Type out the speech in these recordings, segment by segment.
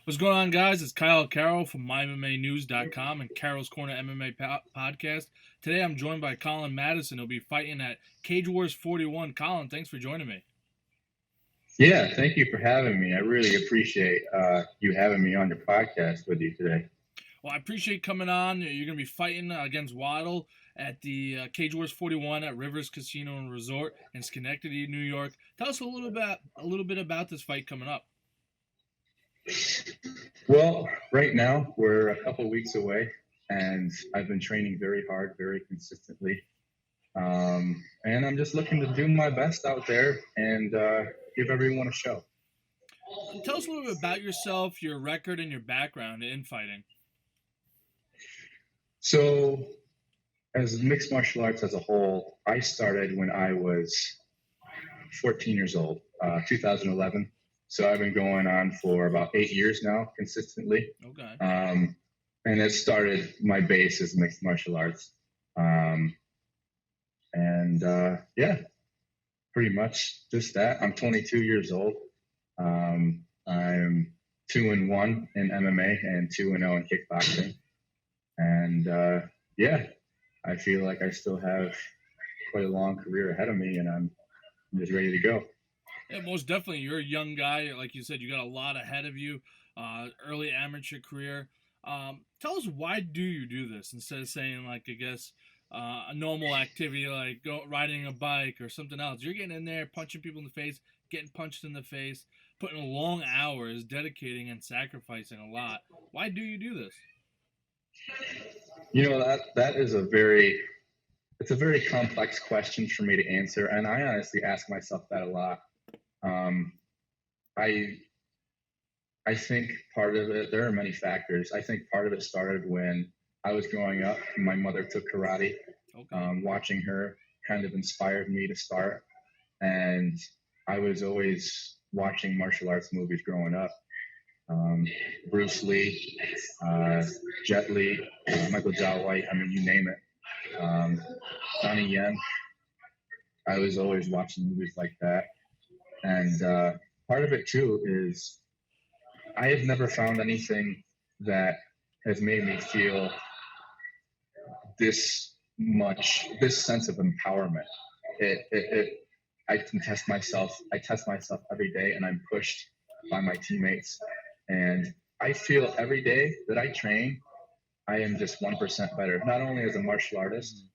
What's going on, guys? It's Carroll from MyMMAnews.com and Carroll's Corner MMA podcast. Today I'm joined by Colyn Madison. He'll be fighting at Cage Wars 41. Colyn, thanks for joining me. Yeah, thank you for having me. I really appreciate you having me on your podcast with you today. Well, I appreciate coming on. You're going to be fighting against Waddle at the Cage Wars 41 at Rivers Casino and Resort in Schenectady, New York. Tell us a little bit about this fight coming up. Well, right now we're a couple weeks away, and I've been training very hard, very consistently. And I'm just looking to do my best out there and give everyone a show. Tell us a little bit about yourself, your record, and your background in fighting. So, as mixed martial arts as a whole, I started when I was 14 years old, 2011. So I've been going on for about 8 years now, consistently. Okay. And it started, my base is mixed martial arts. Yeah, pretty much just that. I'm 22 years old. I'm 2-1 in MMA and 2-0 in kickboxing. And yeah, I feel like I still have quite a long career ahead of me, and I'm just ready to go. Yeah, most definitely. You're a young guy. Like you said, you got a lot ahead of you. Early amateur career. Tell us, why do you do this instead of saying, like, I guess, a normal activity like riding a bike or something else? You're getting in there, punching people in the face, getting punched in the face, putting in long hours, dedicating and sacrificing a lot. Why do you do this? You know, that is it's a very complex question for me to answer, and I honestly ask myself that a lot. I think part of it, there are many factors. I think part of it started when I was growing up. My mother took karate. Okay. Watching her kind of inspired me to start. And I was always watching martial arts movies growing up. Bruce Lee, Jet Li, Michael Jai White, I mean, you name it. Donnie Yen. I was always watching movies like that. And part of it, too, is I have never found anything that has made me feel this sense of empowerment. I can test myself. I test myself every day, and I'm pushed by my teammates. And I feel every day that I train, I am just 1% better, not only as a martial artist,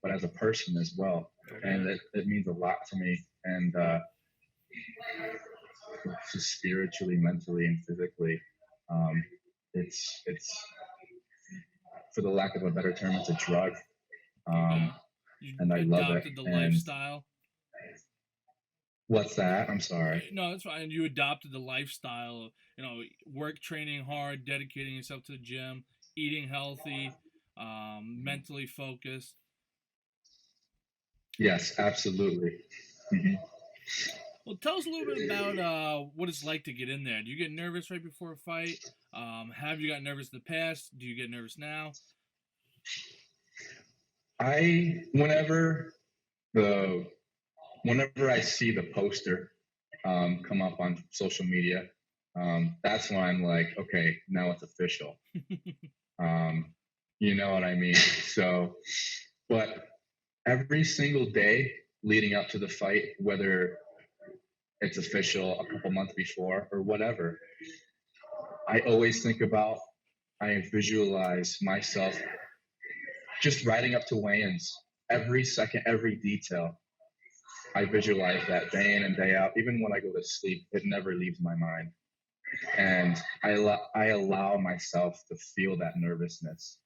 but as a person as well. And it means a lot to me. And just spiritually, mentally, and physically, it's for the lack of a better term, it's a drug. And I love it. You adopted the lifestyle. What's that? I'm sorry. No, that's fine. You adopted the lifestyle of, work, training hard, dedicating yourself to the gym, eating healthy, mentally focused. Yes, absolutely. Mm-hmm. Well, tell us a little bit about what it's like to get in there. Do you get nervous right before a fight? Have you got nervous in the past? Do you get nervous now? Whenever I see the poster come up on social media, that's when I'm like, okay, now it's official. You know what I mean? So, but every single day leading up to the fight, whether it's official a couple months before or whatever, I always I visualize myself just riding up to weigh-ins, every second, every detail. I visualize that day in and day out. Even when I go to sleep, it never leaves my mind. And I allow myself to feel that nervousness.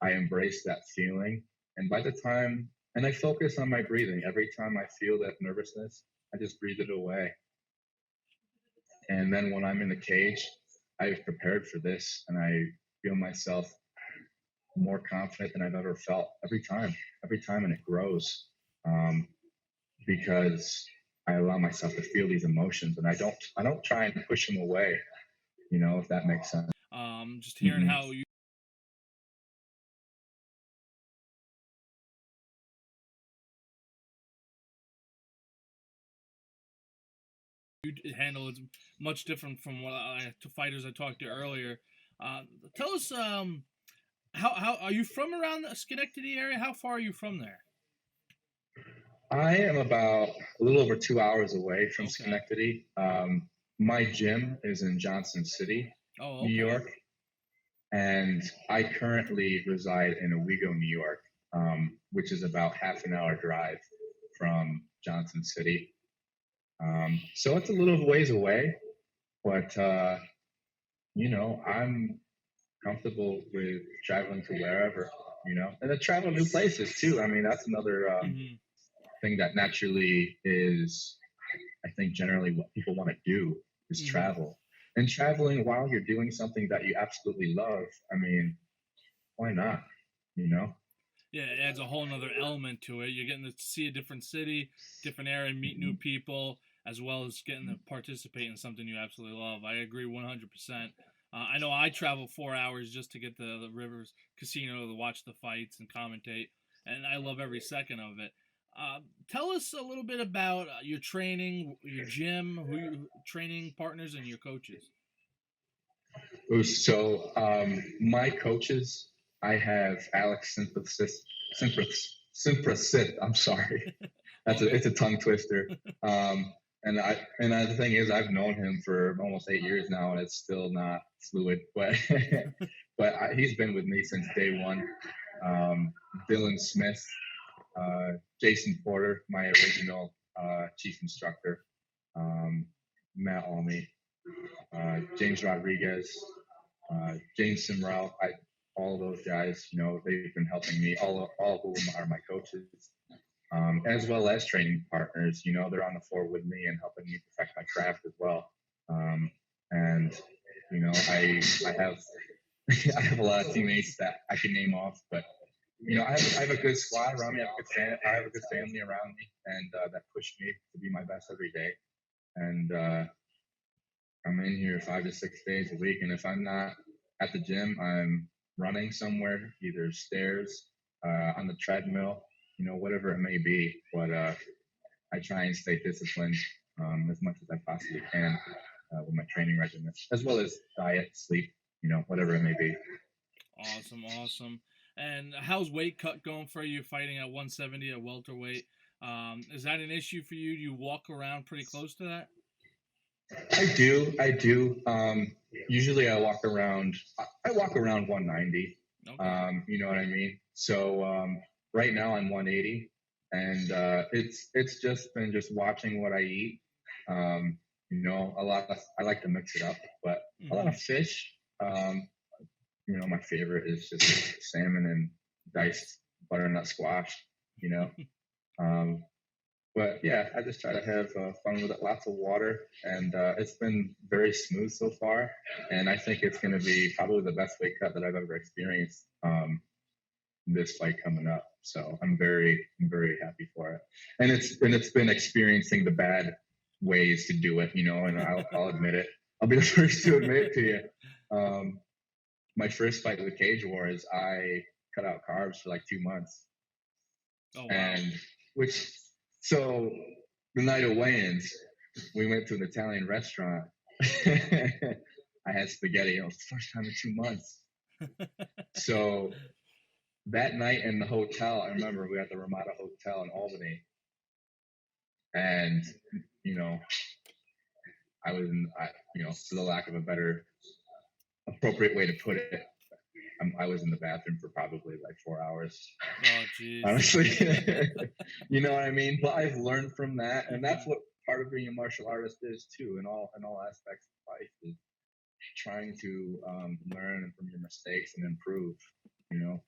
I embrace that feeling. And I focus on my breathing. Every time I feel that nervousness, I just breathe it away. And then when I'm in the cage, I've prepared for this, and I feel myself more confident than I've ever felt every time, and it grows. Because I allow myself to feel these emotions, and I don't try and push them away, if that makes sense. Just hearing how you handle it much different from what to fighters I talked to earlier. Uh, Tell us, how are you from around the Schenectady area? How far are you from there? I am about a little over 2 hours away from Okay. Schenectady. My gym is in Johnson City, Oh, New okay. York, and I currently reside in Owego, New York, which is about half an hour drive from Johnson City. So it's a little ways away, but I'm comfortable with traveling to wherever, and then travel new places too. I mean, that's another Hmm. thing that naturally is, I think, generally what people want to do is Hmm. travel. And traveling while you're doing something that you absolutely love, I mean, why not? You know? Yeah, it adds a whole nother element to it. You're getting to see a different city, different area, meet new Mhm. people, as well as getting to participate in something you absolutely love. I agree 100%. I know I travel 4 hours just to get to the Rivers Casino to watch the fights and commentate, and I love every second of it. Tell us a little bit about your training, your gym, who you training partners, and your coaches. So my coaches, I have Alex Simprasit. I'm sorry, All good. it's a tongue twister. Um, and the thing is, I've known him for almost 8 years now, and it's still not fluid. But he's been with me since day one. Um, Dylan Smith, Jason Porter, my original chief instructor, um, Matt Almy, James Rodriguez, James Simrell. All of those guys, they've been helping me. All of whom are my coaches, as well as training partners. They're on the floor with me and helping me perfect my craft as well. And I have I have a lot of teammates that I can name off, but I have a good squad around me. I have a good family around me, and that push me to be my best every day. And I'm in here 5 to 6 days a week, and if I'm not at the gym, I'm running somewhere, either stairs, on the treadmill, whatever it may be. But I try and stay disciplined as much as I possibly can with my training regimen, as well as diet, sleep, whatever it may be. Awesome, awesome. And how's weight cut going for you fighting at 170 at welterweight? Is that an issue for you? Do you walk around pretty close to that? I do. I do. Usually I walk around 190. Okay. You know what I mean? So right now I'm 180, and it's just been just watching what I eat. I like to mix it up, but a lot Hmm. of fish. Um, my favorite is just salmon and diced butternut squash. You know. Um, but yeah, I just try to have fun with it. Lots of water, and it's been very smooth so far. And I think it's going to be probably the best weight cut that I've ever experienced. This fight coming up, so I'm very happy for it. And it's been experiencing the bad ways to do it, and I'll admit it. I'll be the first to admit it to you. Um, my first fight with Cage Wars, I cut out carbs for like 2 months, Oh wow. and which so the night of weigh-ins, we went to an Italian restaurant. I had spaghetti. It was the first time in 2 months. So that night in the hotel, I remember we were at the Ramada Hotel in Albany, and you know, for the lack of a better appropriate way to put it, I was in the bathroom for probably like 4 hours. Oh jeez. Honestly, you know what I mean. But I've learned from that, and that's Hmm. what part of being a martial artist is too, in all aspects of life, is trying to learn from your mistakes and improve. You know.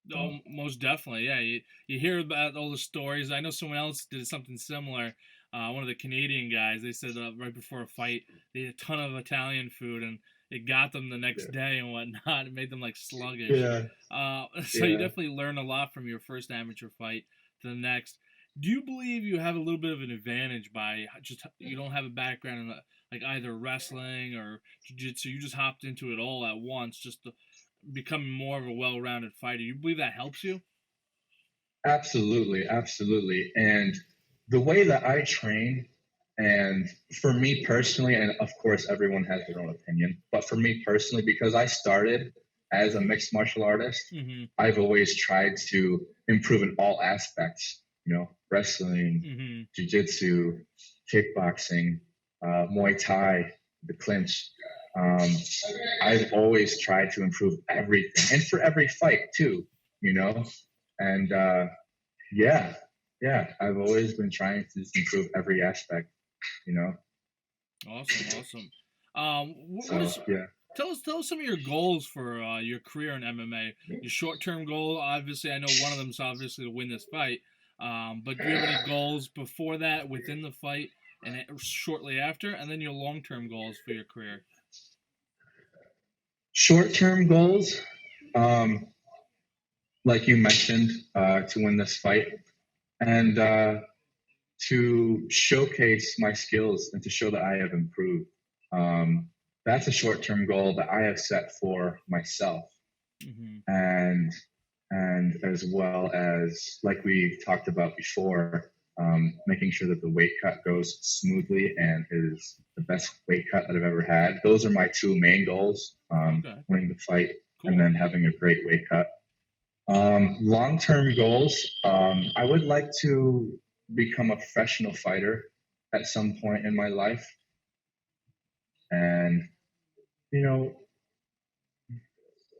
So Oh, most definitely. Yeah, you hear about all the stories. I know someone else did something similar. One of the Canadian guys. They said right before a fight, they ate a ton of Italian food, and it got them the yeah, next day and whatnot. It made them like sluggish. yeah, So you yeah. definitely learn a lot from your first amateur fight to the next. Do you believe you have a little bit of an advantage by just you don't have a background in like either wrestling or jiu-jitsu? You just hopped into it all at once, just to becoming more of a well-rounded fighter. You believe that helps you? Absolutely, absolutely. And the way that I train And for me personally, and of course, everyone has their own opinion, but for me personally, because I started as a mixed martial artist, Mm-hmm. I've always tried to improve in all aspects, wrestling, Mm-hmm. jiu-jitsu, kickboxing, Muay Thai, the clinch. Um, I've always tried to improve everything, and for every fight too, you know. And yeah, yeah, I've always been trying to improve every aspect, you know. Awesome, awesome. What So is yeah. tell us some of your goals for your career in MMA. Your short term goal, obviously, I know one of them is obviously to win this fight. But do you have any goals before that, within the fight, and shortly after, and then your long term goals for your career? Short-term goals, um, like you mentioned, to win this fight and to showcase my skills and to show that I have improved. Um, that's a short-term goal that I have set for myself, Mm-hmm. and as well as like we talked about before, making sure that the weight cut goes smoothly and is the best weight cut that I've ever had. Those are my two main goals: Okay, winning the fight and cool. then having a great weight cut. Long-term goals, I would like to become a professional fighter at some point in my life, and you know,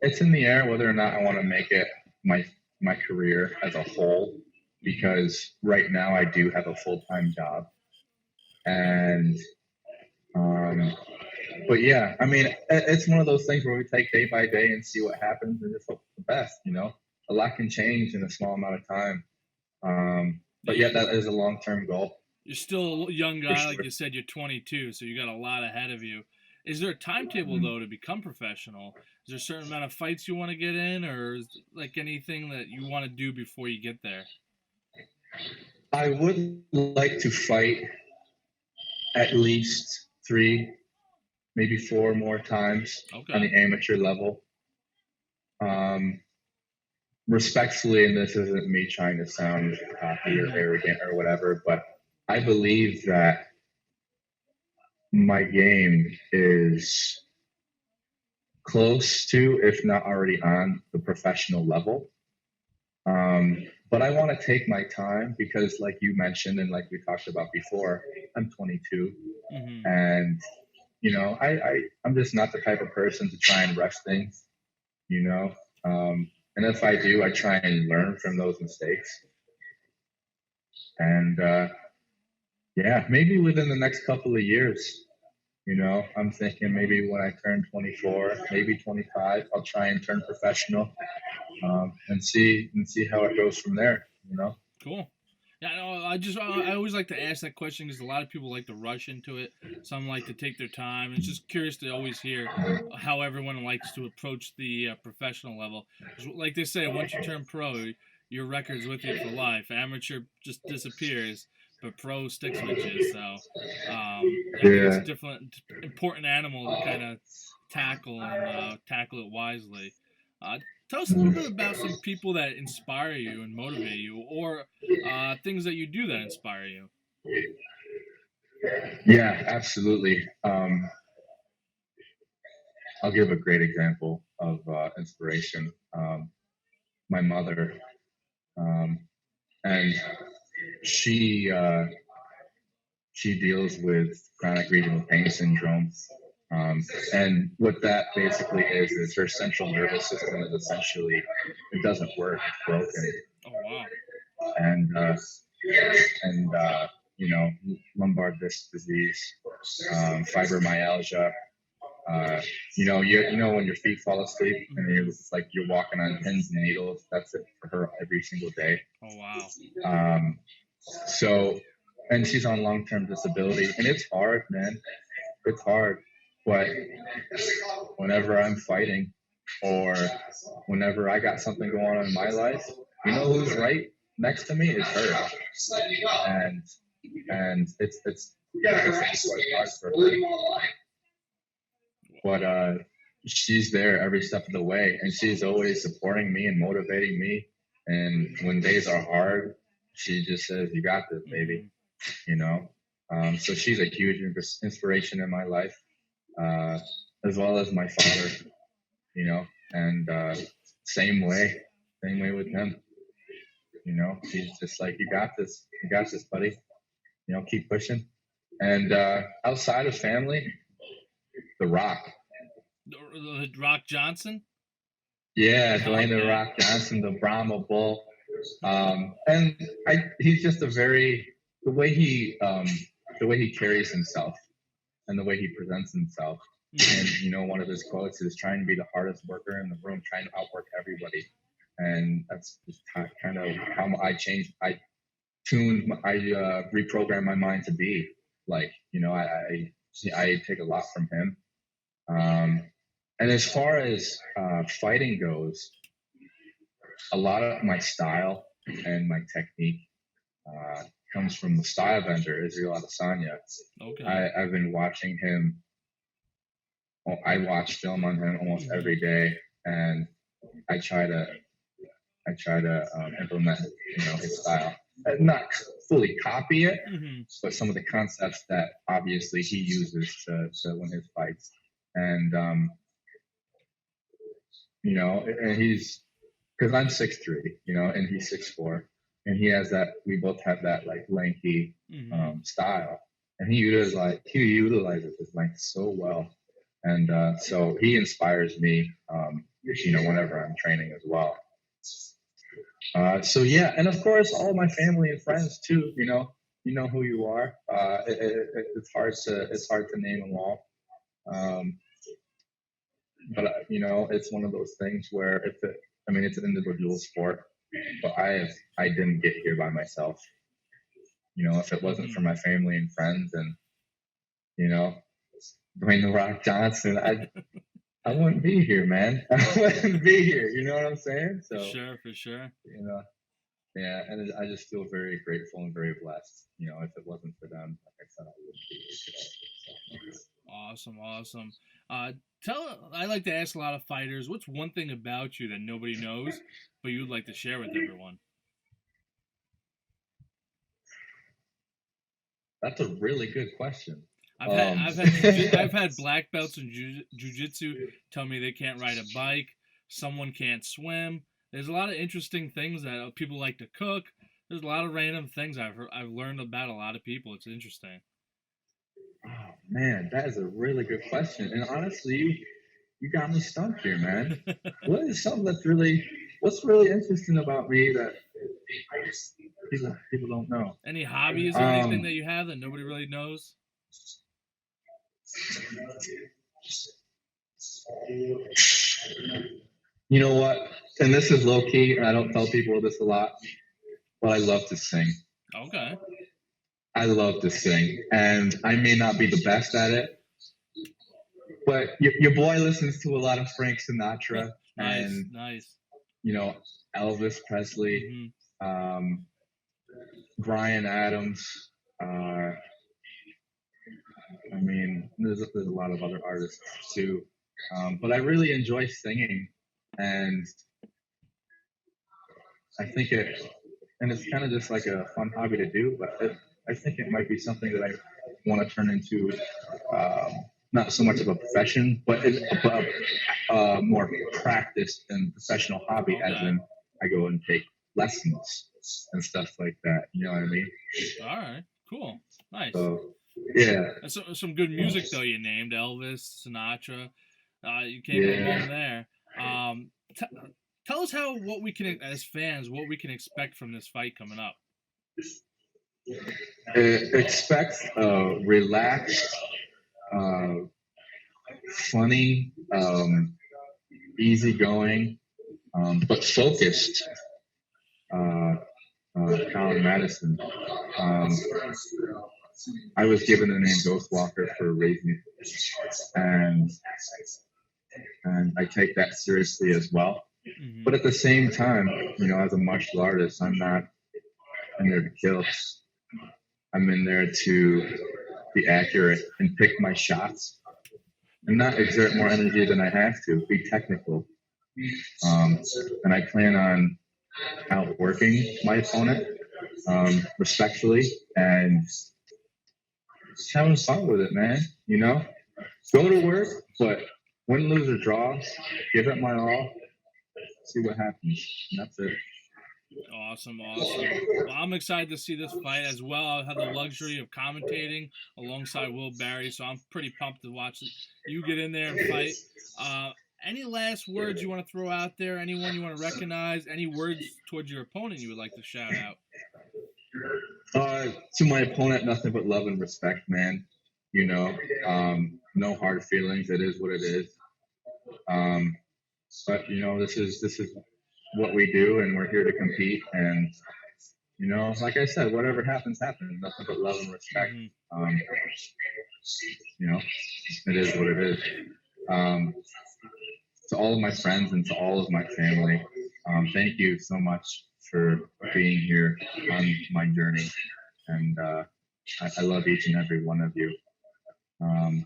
it's in the air whether or not I want to make it my my career as a whole, Mm-hmm. because right now I do have a full-time job, Okay. and um, but yeah, I mean, it's one of those things where we take day by day and see what happens and just hope for the best. A lot can change in a small amount of time. Yeah, But yeah, that is a long-term goal you're still a young for guy, like sure. you said. You're 22, so you got a lot ahead of you. Is there a timetable Mhm. though to become professional? Is there a certain amount of fights you want to get in, or is like anything that you want to do before you get there? I would like to fight at least three, maybe four more times on Okay. the amateur level. Um, Respectfully, and this isn't me trying to sound cocky or Mm-hmm. arrogant or whatever, but I believe that my game is close to, if not already on, the professional level. But I want to take my time because, like you mentioned, and like we talked about before, I'm 22, Mm-hmm. and I'm just not the type of person to try and rush things. You know, and if I do, I try and learn from those mistakes. And yeah, maybe within the next couple of years, I'm thinking maybe when I turn 24, maybe 25, I'll try and turn professional, and see how it goes from there. Cool. Yeah, no, I always like to ask that question because a lot of people like to rush into it. Some like to take their time. It's just curious to always hear how everyone likes to approach the professional level. 'Cause like they say, once you turn pro, your record's with you for life. Amateur just disappears, but pro sticks with you. So, I think it's a Yeah. different, important animal to kind of tackle and tackle it wisely. Tell us a little bit about some people that inspire you and motivate you, or things that you do that inspire you. Yeah, absolutely. I'll give a great example of inspiration. My mother, um, and she she deals with chronic regional pain syndrome. And what that basically is her central nervous system is essentially, it doesn't work, it's broken. Oh wow. And you know, lumbar disc disease, fibromyalgia. Uh, when your feet fall asleep and Hmm. it's like you're walking on pins and needles. That's it for her every single day. Oh wow. Um, so, and she's on long-term disability, and it's hard, man. It's hard. But whenever I'm fighting, or whenever I got something going on in my life, who's right next to me is her, and it's quite hard for her. But she's there every step of the way, and she's always supporting me and motivating me. And when days are hard, she just says, "You got this, baby." Hmm. You know. So she's a huge inspiration in my life, as well as my father, you know, and same way, same way with him. You know, he's just like, you got this, buddy. You know, keep pushing. And outside of family, The Rock. Rock Johnson. Yeah, Dwayne The Rock Johnson, the Brahma Bull. And he's just the way he carries himself and the way he presents himself. And you know, one of his quotes is trying to be the hardest worker in the room, trying to outwork everybody. And that's just kind of how I reprogrammed my mind to be. Like, you know, I take a lot from him. And as far as fighting goes, a lot of my style and my technique comes from the style vendor, Israel Adesanya. Okay. I've been watching him. I watch film on him almost every day, and I try to implement, you know, his style. Not fully copy it, but some of the concepts that obviously he uses to win his fights. And you know, and he's, because I'm 6'3", you know, and he's 6'4", and he has that. We both have that like lanky style, and he utilizes his length so well, and so he inspires me, you know, whenever I'm training as well. So yeah, and of course all my family and friends too. You know who you are. It's hard to name them all. But you know, it's one of those things where it's an individual sport, but I didn't get here by myself. You know, if it wasn't for my family and friends, and you know, Dwayne The Rock Johnson, I wouldn't be here, man. I wouldn't be here. You know what I'm saying? So for sure. You know, yeah, and I just feel very grateful and very blessed. You know, if it wasn't for them, like I said, I wouldn't be here today. So. Awesome. I like to ask a lot of fighters, what's one thing about you that nobody knows, but you'd like to share with everyone? That's a really good question. I've had black belts in jiu-jitsu tell me they can't ride a bike, someone can't swim. There's a lot of interesting things that people like to cook. There's a lot of random things I've learned about a lot of people. It's interesting. Oh man, that is a really good question. And honestly, you got me stumped here, man. What is something what's really interesting about me that people don't know? Any hobbies or anything that you have that nobody really knows? You know what? And this is low key, and I don't tell people this a lot, but I love to sing. Okay. I love to sing, and I may not be the best at it, but your boy listens to a lot of Frank Sinatra nice. You know, Elvis Presley, Bryan Adams. I mean, there's a lot of other artists too, but I really enjoy singing, and I think it's kind of just like a fun hobby to do, but I think it might be something that I want to turn into, not so much of a profession, but a more practiced and professional hobby, as in I go and take lessons and stuff like that. You know what I mean? All right, cool, nice. So, yeah. Some good music though. You named Elvis, Sinatra. You can't go wrong there. Tell us what we can, as fans, what we can expect from this fight coming up. Expect relaxed, funny, easygoing, but focused. Colyn Madison. I was given the name Ghostwalker for a reason, and I take that seriously as well. But at the same time, you know, as a martial artist, I'm not in there to kill. I'm in there to be accurate and pick my shots and not exert more energy than I have to, be technical. And I plan on outworking my opponent respectfully and just having fun with it, man. You know, go to work, but win, lose, or draw, give it my all, see what happens. And that's it. Awesome, awesome. Well, I'm excited to see this fight as well. I've had the luxury of commentating alongside Will Barry, so I'm pretty pumped to watch you get in there and fight. Uh, any last words you want to throw out there? Anyone you want to recognize? Any words towards your opponent you would like to shout out? To my opponent, nothing but love and respect, man. You know, no hard feelings. It is what it is. Um, but you know, this is what we do, and we're here to compete. And you know, like I said, whatever happens, happens. Nothing but love and respect. Mm-hmm. You know, it is what it is. Um, to all of my friends and to all of my family, thank you so much for being here on my journey. And I love each and every one of you. Um,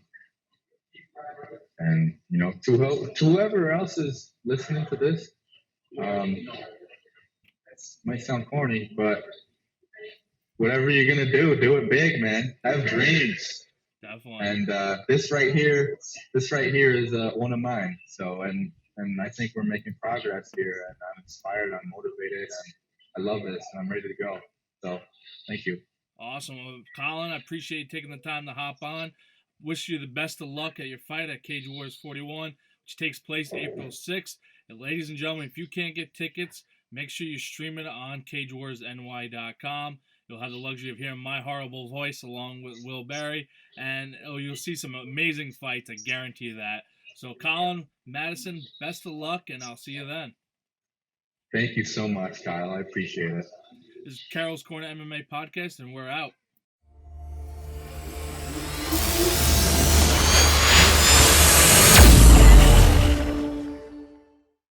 and you know, to whoever else is listening to this, um, might sound corny, but whatever you're gonna do it big, man. Have dreams. Definitely. And this right here is one of mine. So and I think we're making progress here, and I'm inspired, I'm motivated, and I love this, and I'm ready to go. So thank you. Awesome. Well, Colyn, I appreciate you taking the time to hop on. Wish you the best of luck at your fight at Cage Wars 41, which takes place April 6th. And ladies and gentlemen, if you can't get tickets, make sure you stream it on cagewarsny.com. You'll have the luxury of hearing my horrible voice along with Will Barry, and you'll see some amazing fights. I guarantee you that. So, Colyn Madison, best of luck, and I'll see you then. Thank you so much, Kyle. I appreciate it. This is Carroll's Corner MMA podcast, and we're out.